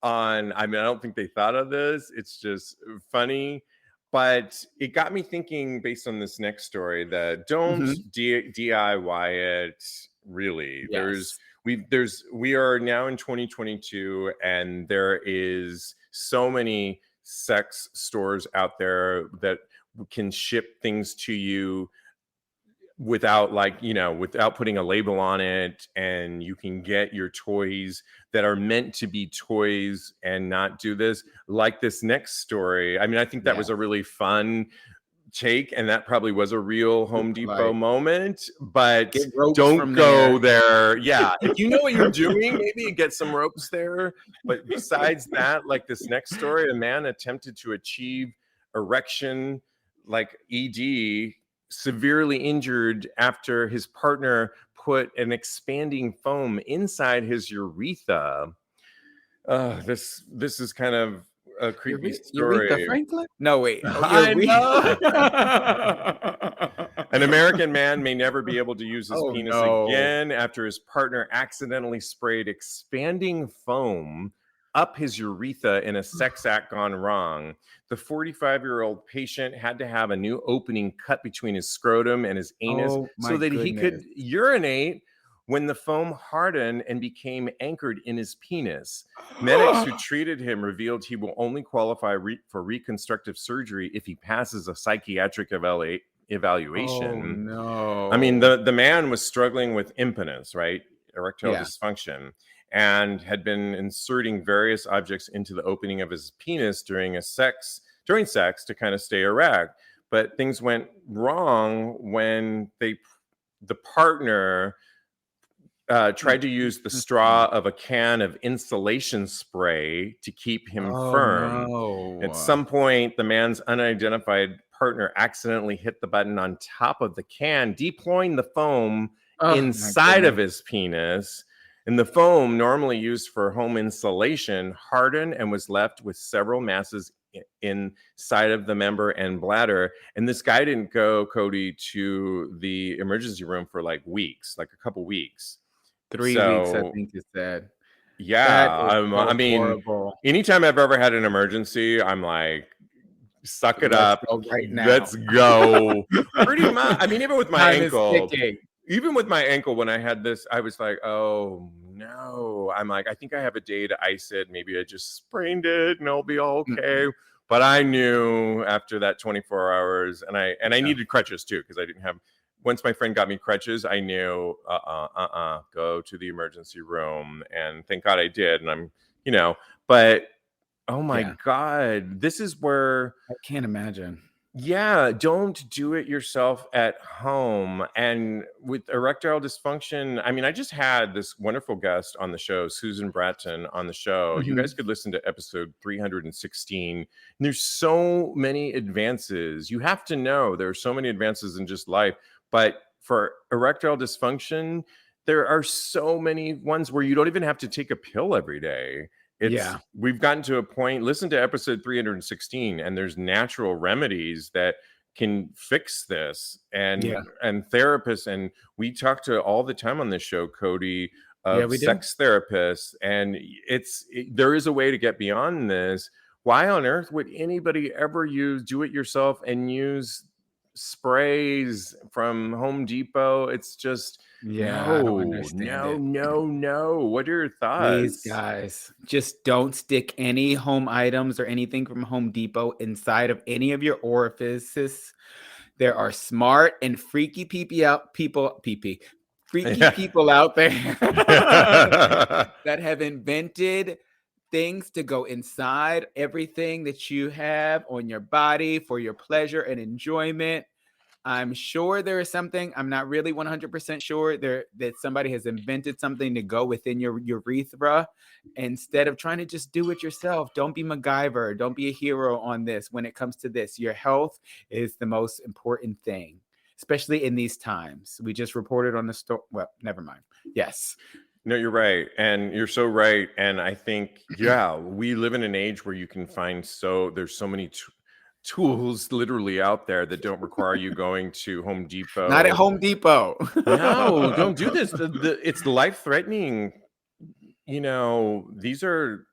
on, I don't think they thought of this. It's just funny. But it got me thinking, based on this next story, that don't DIY it. Really, Yes. we are now in 2022, and there is so many sex stores out there that can ship things to you without without putting a label on it, and you can get your toys that are meant to be toys and not do this, like this next story. I mean, I think that was a really fun take, and that probably was a real Home Depot moment, but don't go there. Yeah, if you know what you're doing, maybe get some ropes there. But besides that, like this next story, a man attempted to achieve erection, like ED, severely injured after his partner put an expanding foam inside his urethra. This is kind of a creepy story. Aretha Franklin? No, wait. I know. An American man may never be able to use his penis again after his partner accidentally sprayed expanding foam up his urethra in a sex act gone wrong. The 45-year-old patient had to have a new opening cut between his scrotum and his anus so that he could urinate when the foam hardened and became anchored in his penis. Medics who treated him revealed he will only qualify for reconstructive surgery if he passes a psychiatric evaluation. Oh, no. I mean, the man was struggling with impotence, right? Erectile dysfunction, and had been inserting various objects into the opening of his penis during sex to kind of stay erect. But things went wrong when the partner tried to use the straw of a can of insulation spray to keep him firm. No. At some point, the man's unidentified partner accidentally hit the button on top of the can, deploying the foam inside of his penis. And the foam, normally used for home insulation, hardened and was left with several masses inside of the member and bladder. And this guy didn't go, Kodi, to the emergency room for like a couple weeks. 3 weeks, I think you said. Yeah, I mean, horrible. Anytime I've ever had an emergency, I'm like, suck it up. Go right now. Let's go. Pretty much. I mean, even with my ankle, when I had this, I was like, oh no. I'm like, I think I have a day to ice it. Maybe I just sprained it and I'll be all okay. But I knew after that 24 hours, and I needed crutches too, because I didn't have once my friend got me crutches, I knew, go to the emergency room. And thank God I did. And I'm, but oh my Yeah. God, this is where, I can't imagine. yeah, don't do it yourself at home. And with erectile dysfunction, I mean, I just had this wonderful guest on the show, Susan Bratton, on the show. You guys could listen to episode 316. And there's so many advances. You have to know there are so many advances in just life. But for erectile dysfunction, there are so many ones where you don't even have to take a pill every day. We've gotten to a point, listen to episode 316, and there's natural remedies that can fix this, and therapists, and we talk to all the time on this show, Kodi, of sex therapists, and there is a way to get beyond this. Why on earth would anybody ever do it yourself and use sprays from Home Depot? It's just I don't understand it. No. What are your thoughts? Please, guys, just don't stick any home items or anything from Home Depot inside of any of your orifices. There are smart and freaky people out there that have invented things to go inside everything that you have on your body for your pleasure and enjoyment. I'm sure there is something, I'm not really 100% sure that somebody has invented something to go within your urethra. Instead of trying to just do it yourself, don't be MacGyver. Don't be a hero on this. When it comes to this, your health is the most important thing, especially in these times. We just reported on the story. Well, never mind. Yes. No, you're right. And you're so right. And I think, we live in an age where you can find there's so many tools literally out there that don't require you going to Home Depot. Not at Home Depot. No, don't do this. It's life-threatening. These are,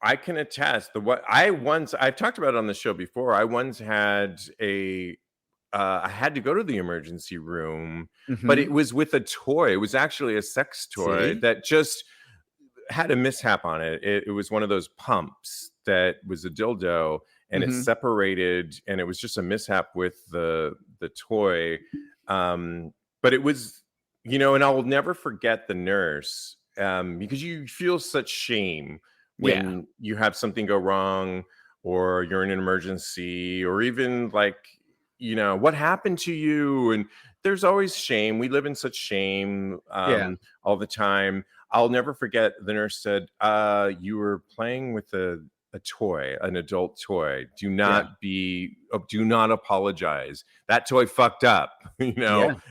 I can attest. I've talked about it on the show before. I once had I had to go to the emergency room, but it was with a toy. It was actually a sex toy that just had a mishap on it. It was one of those pumps that was a dildo, and it separated, and it was just a mishap with the toy. But it was, and I will never forget the nurse, because you feel such shame when you have something go wrong, or you're in an emergency, or even like, what happened to you? And there's always shame. We live in such shame all the time. I'll never forget, the nurse said, you were playing with a toy, an adult toy. Do not apologize. That toy fucked up, it's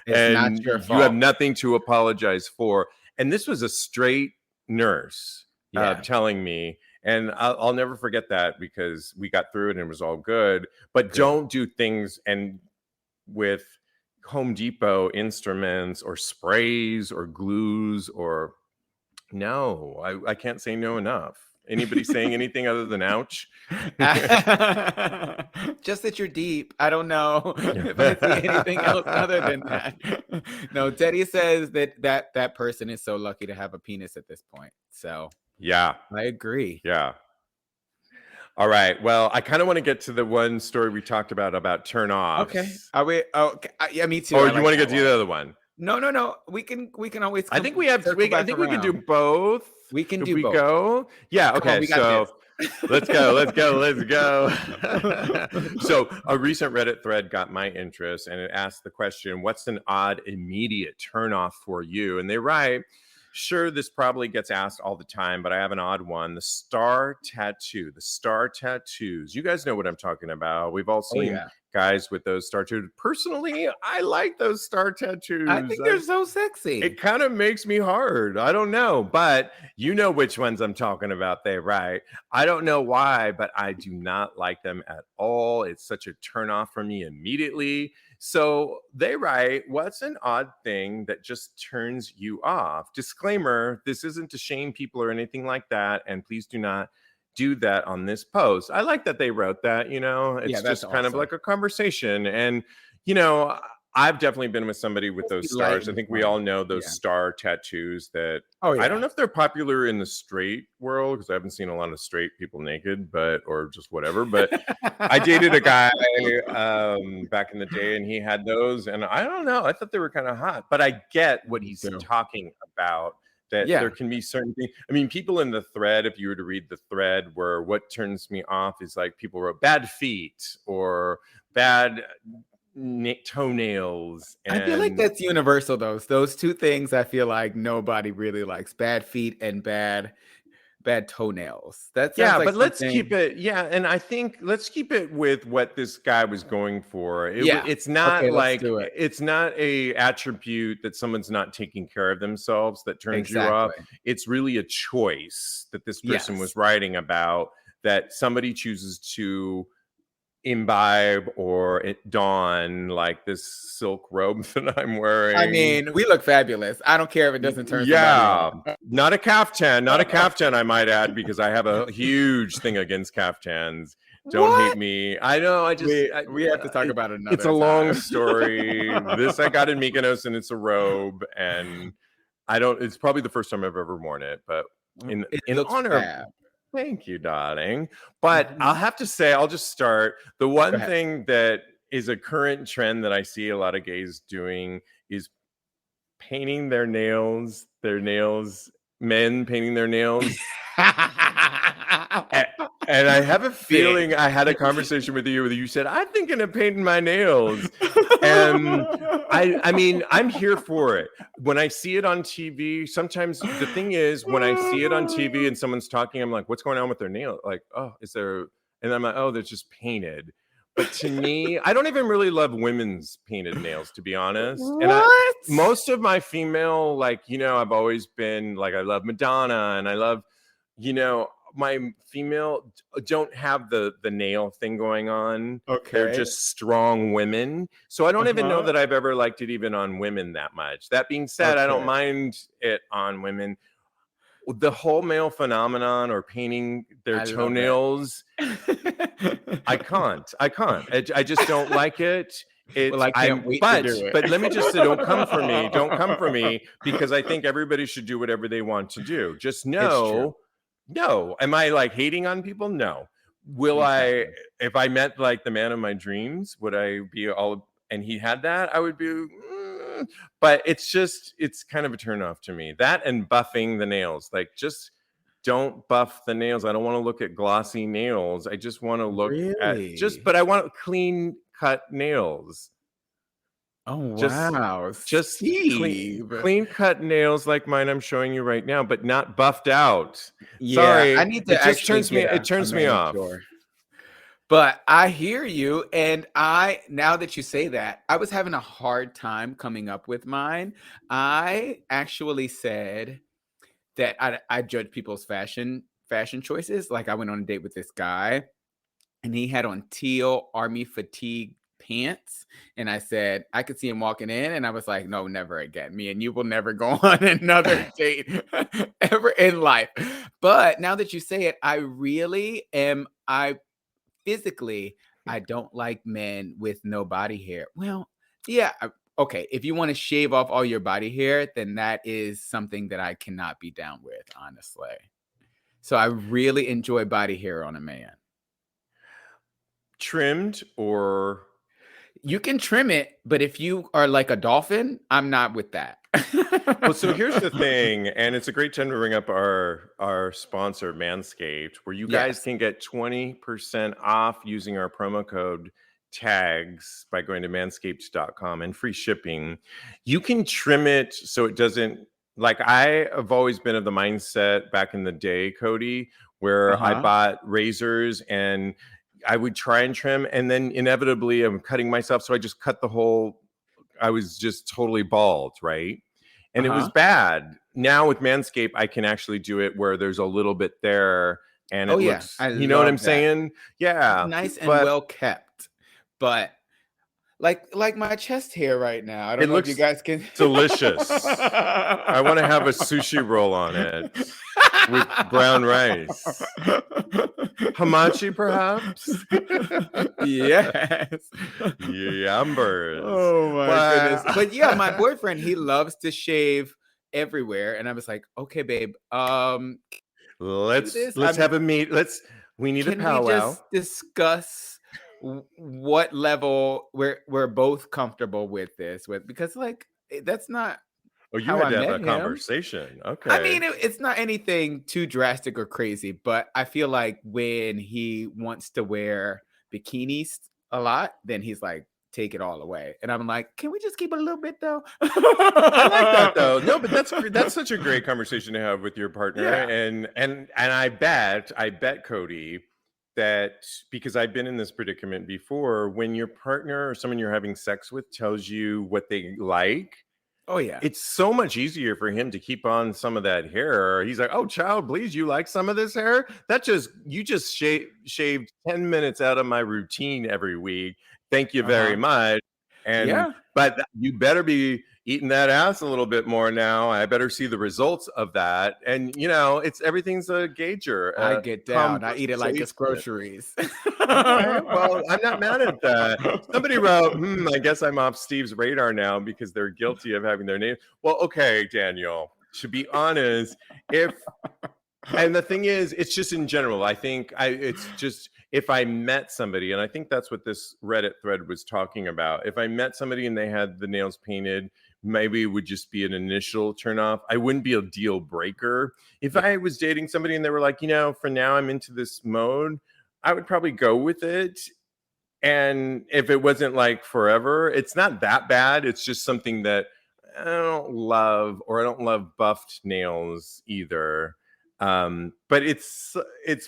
and not your fault. You have nothing to apologize for. And this was a straight nurse telling me, and I'll never forget that, because we got through it and it was all good. But don't do things with Home Depot instruments or sprays or glues or no. I can't say no enough. Anybody saying anything other than ouch? Just that you're deep. I don't know if I see anything else other than that. No, Teddy says that person is so lucky to have a penis at this point. So yeah, I agree. Yeah. All right. Well, I kind of want to get to the one story we talked about turn-offs. Okay. Are we? Okay. Yeah, me too. Or you want to get to the other one? No. We can always. I think we have. I think we can do both. We can do both. Go? Yeah. Okay. So let's go. So a recent Reddit thread got my interest, and it asked the question, "What's an odd immediate turnoff for you?" And they write, sure, this probably gets asked all the time, but I have an odd one. The star tattoo, the star tattoos. You guys know what I'm talking about. We've all seen guys with those star tattoos. Personally, I like those star tattoos. I think they're so sexy. It kind of makes me hard. I don't know, but you know which ones I'm talking about there, right? I don't know why, but I do not like them at all. It's such a turnoff for me immediately. So they write, what's an odd thing that just turns you off? Disclaimer, this isn't to shame people or anything like that. And please do not do that on this post. I like that they wrote that, it's just kind of like a conversation. And, I've definitely been with somebody with Let's be those light stars. I and think we fun. all know those Yeah. star tattoos that Oh I don't yeah. know if they're popular in the straight world because I haven't seen a lot of straight people naked, but or just whatever. But I dated a guy back in the day, and he had those, and I don't know. I thought they were kind of hot, but I get what Me he's too. talking about. That there Yeah. can be certain things. I mean, people in the thread, if you were to read the thread, where what turns me off is like people wrote bad feet or bad toenails, I feel like and that's universal though. Those two things I feel like nobody really likes. Bad feet and bad toenails. That sounds yeah, like but let's keep something. it. Yeah, and I think let's keep it with what this guy was going for. Yeah. It's not Okay, let's like do it. it's not a attribute that someone's not taking care of themselves that turns you off. Exactly. It's really a choice that this person was Yes. writing about, that somebody chooses to imbibe or don, like this silk robe that I'm I wearing. mean, we look fabulous. I don't care if it doesn't turn somebody Yeah, on. not a caftan, not a caftan, I might add, because I have a huge thing against caftans. Don't hate What? me. I know. We have to talk about it It's a another long time. story. This I got in Mykonos, and it's a robe, and I don't. It's probably the first time I've ever worn it, but It in looks honor of. fab. Thank you, darling. But I'll Mhm. have to say, I'll just start. The Go one ahead. thing that is a current trend that I see a lot of gays doing is painting their nails, men painting their nails. A- And I have a Big. feeling I had a conversation with you where you said, I'm thinking of painting my nails. And I mean, I'm here for it. When I see it on TV, sometimes the thing is, when I see it on TV and someone's talking, I'm like, what's going on with their nail? Like, oh, is there, and I'm like, oh, they're just painted. But to me, I don't even really love women's painted nails, to be honest. And What? most of my female, like, I've always been like, I love Madonna and I love, my female don't have the nail thing going on. They're Okay. just strong women. So I don't even know Uh-huh. that I've ever liked it even on women that much. That being said, I don't Okay. mind it on women. The whole male phenomenon or painting their I love it. toenails, I just don't like it. Well, I can't wait to do But it. let me just say, don't come for me. Don't come for me, because I think everybody should do whatever they want to do. Just It's true. know, no. Am I like hating on people? No. Will I, Exactly. if I met like the man of my dreams, would I be all, and he had that, I would be, but it's kind of a turn off to me. That and buffing the nails, like just don't buff the nails. I don't want to look at glossy nails. I just want to look at Really? but I want clean cut nails. Oh, Just wow. just Steve. clean cut nails like mine I'm showing you right now, but not buffed out. Yeah, I Sorry, need it to just actually turns me get it a turns me off. manicure. But I hear you, and now that you say that, I was having a hard time coming up with mine. I actually said that I judge people's fashion choices. Like I went on a date with this guy, and he had on teal army fatigue pants, and I said I could see him walking in, and I was like, no, never again. Me and you will never go on another date ever in life. But now that you say it, I really am. I physically, I don't like men with no body hair. Well, yeah, okay. If you want to shave off all your body hair, then that is something that I cannot be down with, honestly. So I really enjoy body hair on a man. Trimmed or You can trim it, but if you are like a dolphin, I'm not with that. well, so here's the thing, and it's a great time to bring up our sponsor, Manscaped, where you guys Yes. can get 20% off using our promo code TAGS by going to manscaped.com and free shipping. You can trim it so it doesn't, like, I have always been of the mindset back in the day, Kodi, where I Uh-huh. bought razors and I would try and trim, and then inevitably I'm cutting myself, so I just cut the whole. I was just totally bald, right? And it was Uh-huh. bad. Now with Manscaped, I can actually do it where there's a little bit there and Oh, it yeah. looks, I you know what I'm love that. saying? Yeah. Nice and But well kept. But like my chest hair right now. I don't it know if you looks guys can. delicious. I want to have a sushi roll on it with brown rice. Hamachi, perhaps? Yes. Yumbers. Oh my goodness. Well, But yeah, my boyfriend, he loves to shave everywhere. And I was like, okay, babe, do this. let's have a meet. We need a Can we powwow. just discuss what level we're both comfortable with this with? Because like that's not Oh, you how had I to have met a him. conversation. I Okay. mean, it's not anything too drastic or crazy, but I feel like when he wants to wear bikinis a lot, then he's like, take it all away. And I'm like, can we just keep it a little bit though? I like that though. No, but that's such a great conversation to have with your partner. Yeah. And I bet Kodi, that because I've been in this predicament before, when your partner or someone you're having sex with tells you what they like, Oh yeah. it's so much easier for him to keep on some of that hair. He's like, "Oh, child, please, you like some of this hair? You just shaved 10 minutes out of my routine every week. Thank you very much." And Yeah. but you better be eating that ass a little bit more now. I better see the results of that. And it's everything's a gauger. I get down. I eat it like it's groceries. Okay, well, I'm not mad at that. Somebody wrote, I guess I'm off Steve's radar now because they're guilty of having their name. Well, okay, Daniel, to be honest, and the thing is, it's just in general, I think it's just if I met somebody, and I think that's what this Reddit thread was talking about. If I met somebody and they had the nails painted, maybe it would just be an initial turnoff. I wouldn't be a deal breaker. If I was dating somebody and they were like, for now I'm into this mode, I would probably go with it. And if it wasn't like forever, it's not that bad. It's just something that I don't love, or I don't love buffed nails either. But it's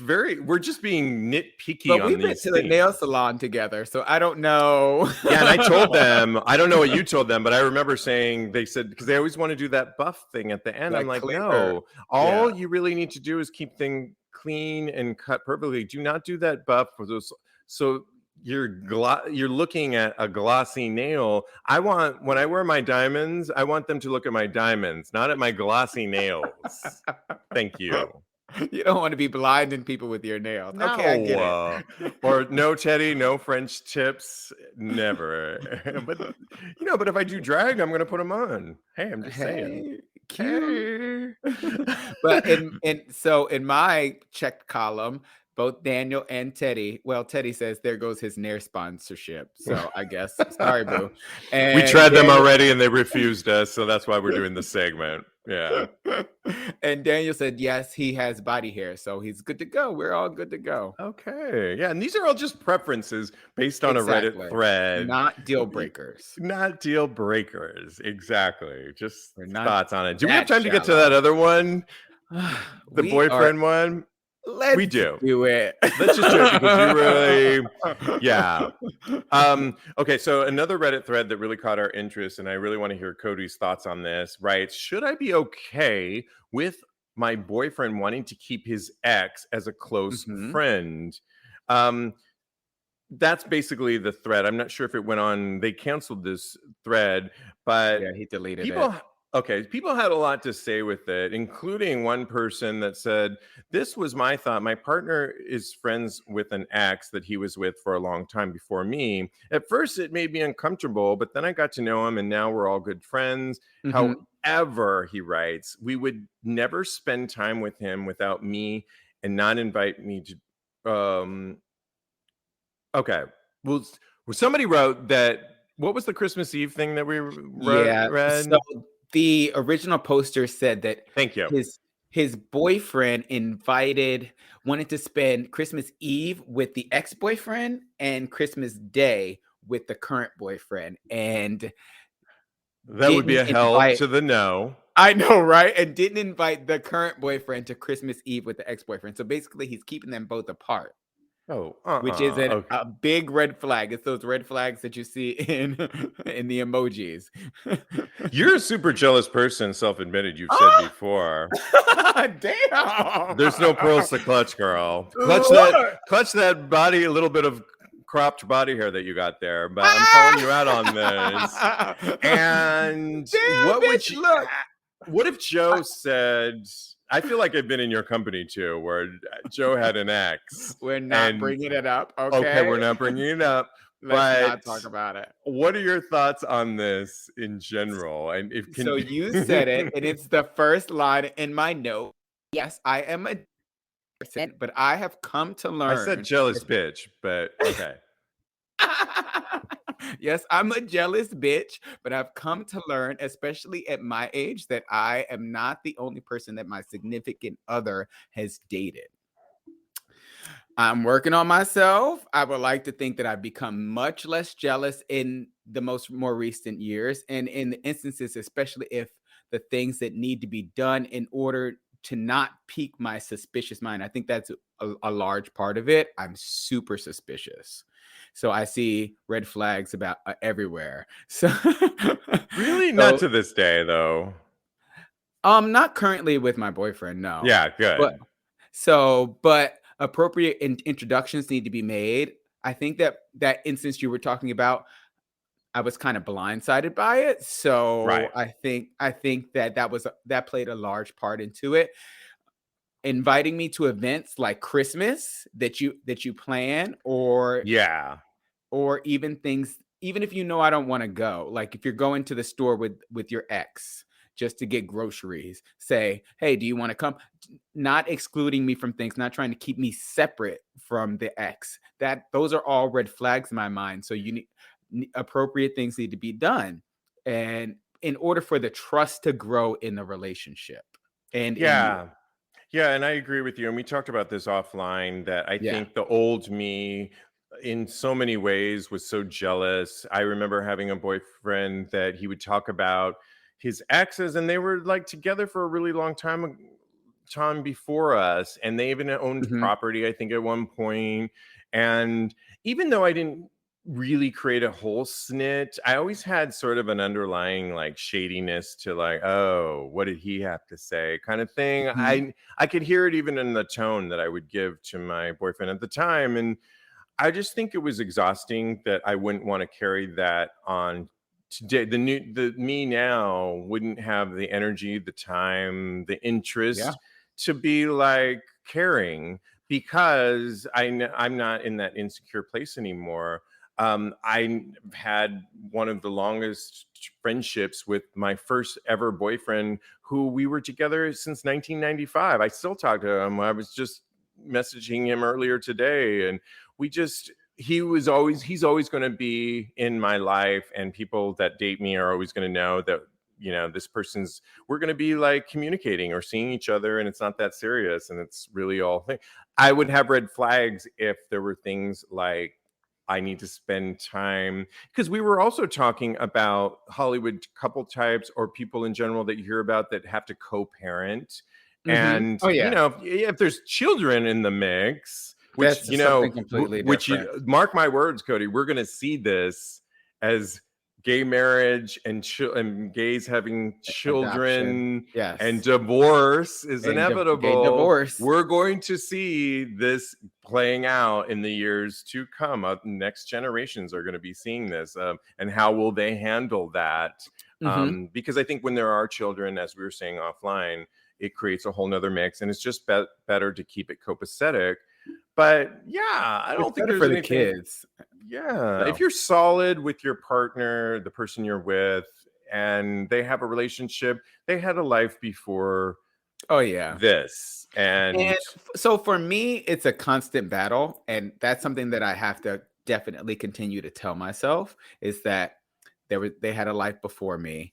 we're just being nitpicky But on we went these to the things. nail salon together, so I don't know. Yeah, and I told them, I don't know what you told them, but I remember they said, because they always want to do that buff thing at the end. I'm like, no, all you really need to do is keep things clean and cut perfectly. Do not do that buff for those. So you're looking at a glossy nail. When I wear my diamonds, I want them to look at my diamonds, not at my glossy nails. Thank you. You don't want to be blinding people with your nails. No. Okay, I get it. Or no Teddy, no French tips, never. but if I do drag, I'm gonna put them on. Hey, I'm just saying. Cute. But in my checked column, both Daniel and Teddy. Well, Teddy says there goes his Nair sponsorship. So I guess sorry, boo. And we tried them already and they refused us, so that's why we're doing the segment. Yeah. And Daniel said yes, he has body hair, so he's good to go. We're all good to go. Okay. Yeah, and these are all just preferences based on a Reddit thread. Not deal breakers. Not deal breakers. Exactly. Just thoughts on it. Do we have that time to get to that other one? The boyfriend one? Let's do it. Let's just do it because you really, yeah. Okay, so another Reddit thread that really caught our interest, and I really want to hear Kodi's thoughts on this, right? Should I be okay with my boyfriend wanting to keep his ex as a close friend? That's basically the thread. I'm not sure if it went on. They canceled this thread, but yeah, he deleted it. Okay, people had a lot to say with it, including one person that said, this was my thought. My partner is friends with an ex that he was with for a long time before me. At first, it made me uncomfortable, but then I got to know him and now we're all good friends. However, he writes, we would never spend time with him without me and not invite me to... Okay, well, somebody wrote that, what was the Christmas Eve thing that we read? So the original poster said that thank you. His boyfriend wanted to spend Christmas Eve with the ex-boyfriend and Christmas Day with the current boyfriend. And that would be a hell to the no. I know, right? And didn't invite the current boyfriend to Christmas Eve with the ex-boyfriend. So basically, he's keeping them both apart. Which is a big red flag. It's those red flags that you see in the emojis. You're a super jealous person, self-admitted. You've said before. Damn. There's no pearls to clutch, girl. Clutch that body, a little bit of cropped body hair that you got there. But I'm calling you out on this. And what if Joe said, I feel like I've been in your company too, where Joe had an ex. We're not And bringing it up, okay, we're okay? not bringing it up. Let's But not talk about it. what are your thoughts on this in general? And if So can you said it, and it's the first line in my note. Yes, I am a person, but I have come to I said learn. jealous bitch, but okay. Yes, I'm a jealous bitch, but I've come to learn, especially at my age, that I am not the only person that my significant other has dated. I'm working on myself. I would like to think that I've become much less jealous in the more recent years, and in the instances, especially if the things that need to be done in order to not pique my suspicious mind. I think that's a large part of it. I'm super suspicious. So I see red flags about everywhere. So, Really? Not so to this day, though. not currently with my boyfriend, no. Yeah, But good. but appropriate introductions need to be made. I think that instance you were talking about, I was kind of blindsided by it. So Right. I think that played a large part into it. Inviting me to events like Christmas that you plan, Yeah. or even things, even if you know I don't want to go, like if you're going to the store with your ex just to get groceries, say, hey, do you want to come? Not excluding me from things, not trying to keep me separate from the ex. Those are all red flags in my mind. So you need appropriate things need to be done, and in order for the trust to grow in the relationship and in you. Yeah. Yeah, and I agree with you. And we talked about this offline that I Yeah. think the old me, in so many ways, was so jealous. I remember having a boyfriend that he would talk about his exes, and they were like together for a really long time before us, and they even owned Hmm. property, I think, at one point. And even though I didn't really create a whole snit, I always had sort of an underlying like shadiness to like, oh, what did he have to say, kind of thing. Hmm. I could hear it even in the tone that I would give to my boyfriend at the time. And I just think it was exhausting that I wouldn't want to carry that on today. The me now wouldn't have the energy, the time, the Yeah. interest to be like caring, because I'm not in that insecure place anymore. I had one of the longest friendships with my first ever boyfriend, who we were together since 1995. I still talk to him. I was just messaging him earlier today, and we just he's always going to be in my life, and people that date me are always going to know that, this person's, we're going to be like communicating or seeing each other, and it's not that serious, and it's really all thing. I would have red flags if there were things like I need to spend time, because we were also talking about Hollywood couple types or people in general that you hear about that have to co-parent. Hmm. And Oh yeah, if there's children in the mix, which that's something completely which different. mark my words, Cody, we're going to see this as gay marriage and gays having Adoption, children, and yes, divorce is and gay inevitable. divorce. We're going to see this playing out in the years to come. Next generations are going to be seeing this, and how will they handle that? Hmm. Because I think when there are children, as we were saying offline, it creates a whole nother mix, and it's just better to keep it copacetic. But yeah, I It's don't think better there's for the anything. kids. Yeah, if So, you're solid with your partner, the person you're with, and they have a relationship, they had a life before oh yeah. this. And And so for me, it's a constant battle, and that's something that I have to definitely continue to tell myself, is that they had a life before me.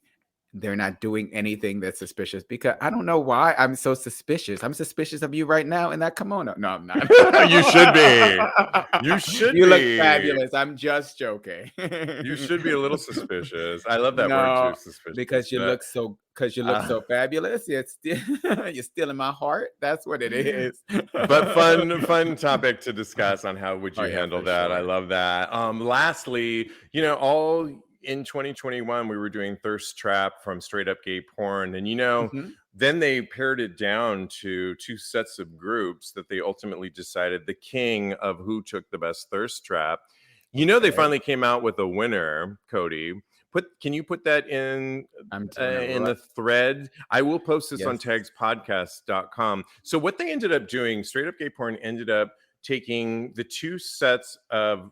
They're not doing anything that's suspicious, because I don't know why I'm so suspicious. I'm suspicious of you right now in that kimono. No, I'm not. you should be. You should You look be. fabulous. I'm just joking. You should be a little suspicious. I love that word too, No, suspicious. But because you look uh, so fabulous. You're still in my heart. That's what it is. but fun topic to discuss on how would Oh you yeah, handle for that. I sure. love that. Lastly, all in 2021 we were doing thirst trap from straight up gay porn, and Mhm. then they pared it down to two sets of groups that they ultimately decided the king of who took the best thirst trap. They Okay. finally came out with a winner, Cody, Can you put that in I'm doing it in the right. thread? I will post this on Yes. TAGSPodcast.com. So what they ended up doing, Straight Up Gay Porn ended up taking the two sets of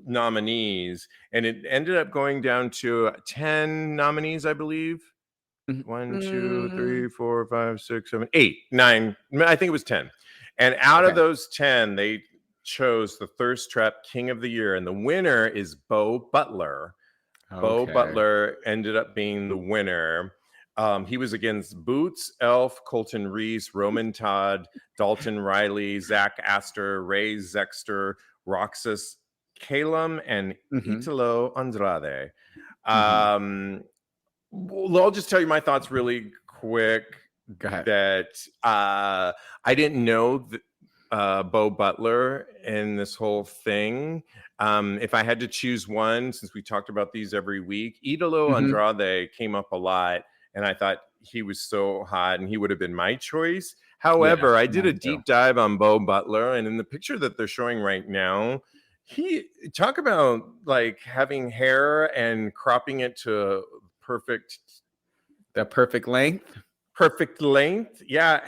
nominees, and it ended up going down to 10 nominees, I believe. 1, 2, Mm, 3, 4, 5, 6, 7, 8, 9. I think it was 10. And out of okay. those 10, they chose the Thirst Trap King of the Year, and the winner is Beau Butler. Beau Okay. Butler ended up being the winner. He was against Boots, Elf, Colton Reese, Roman Todd, Dalton Riley, Zach Astor, Ray Zexter, Roxas Calum, and Mhm, Italo Andrade. mhm. Well, I'll just tell you my thoughts really quick. Go ahead. That I didn't know that, Beau Butler in this whole thing. If I had to choose one, since we talked about these every week, Idolo Mhm. Andrade came up a lot, and I thought he was so hot, and he would have been my choice. Yeah, However, I did a mine too. deep dive on Beau Butler, and in the picture that they're showing right now, he talk about like having hair and cropping it to perfect The perfect length? perfect length. Yeah,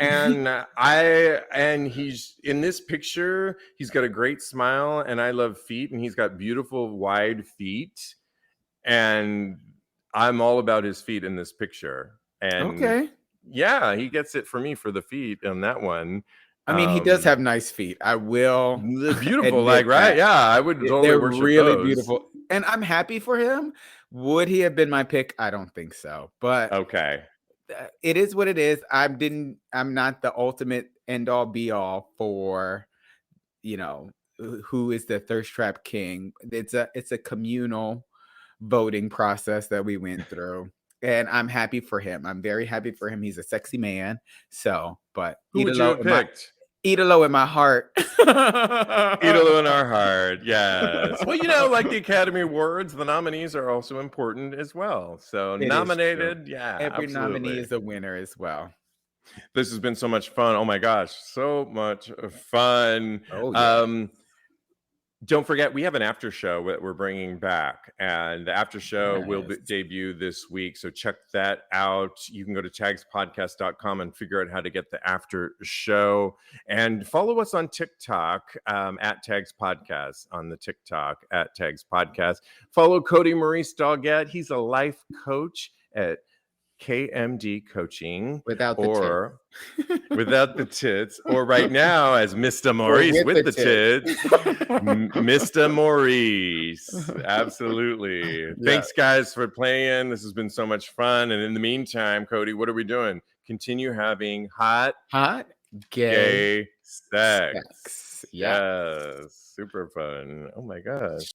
and he's in this picture, he's got a great smile, and I love feet, and he's got beautiful wide feet, and I'm all about his feet in this picture. And Okay. yeah, he gets it for me for the feet on that one. I mean, he does um have nice feet. I will they're beautiful, like, admit right? that. Yeah, I would totally They're worship really those. beautiful, and I'm happy for him. Would he have been my pick? I don't think so, but Okay. it is what it is. I'm not the ultimate end all be all for, you know, who is the thirst trap king. It's a communal voting process that we went through. And I'm happy for him. I'm very happy for him. He's a sexy man. So, but Who would you have picked? Idolo in my heart. Idol in our heart, yes. Well, like the Academy Awards, the nominees are also important as well. So It is true. nominated, yeah, Every nominee absolutely. is a winner as well. This has been so much fun. Oh my gosh, so much fun. Oh yeah. Um, don't forget, we have an after show that we're bringing back, and the after show will Yes. debut this week. So check that out. You can go to tagspodcast.com and figure out how to get the after show, and follow us on TikTok at Tags Podcast on the TikTok at Tags Podcast. Follow Kodi Maurice Doggette. He's a life coach at KMD Coaching, Without the tip. or without the tits, or right now as Mr. Or Maurice with with the the tip. tits, Mr. Maurice. Absolutely. Yeah. Thanks, guys, for playing. This has been so much fun. And in the meantime, Kodi, what are we doing? Continue having hot, Hot gay gay sex. sex. Yeah. Yes. Super fun. Oh my gosh.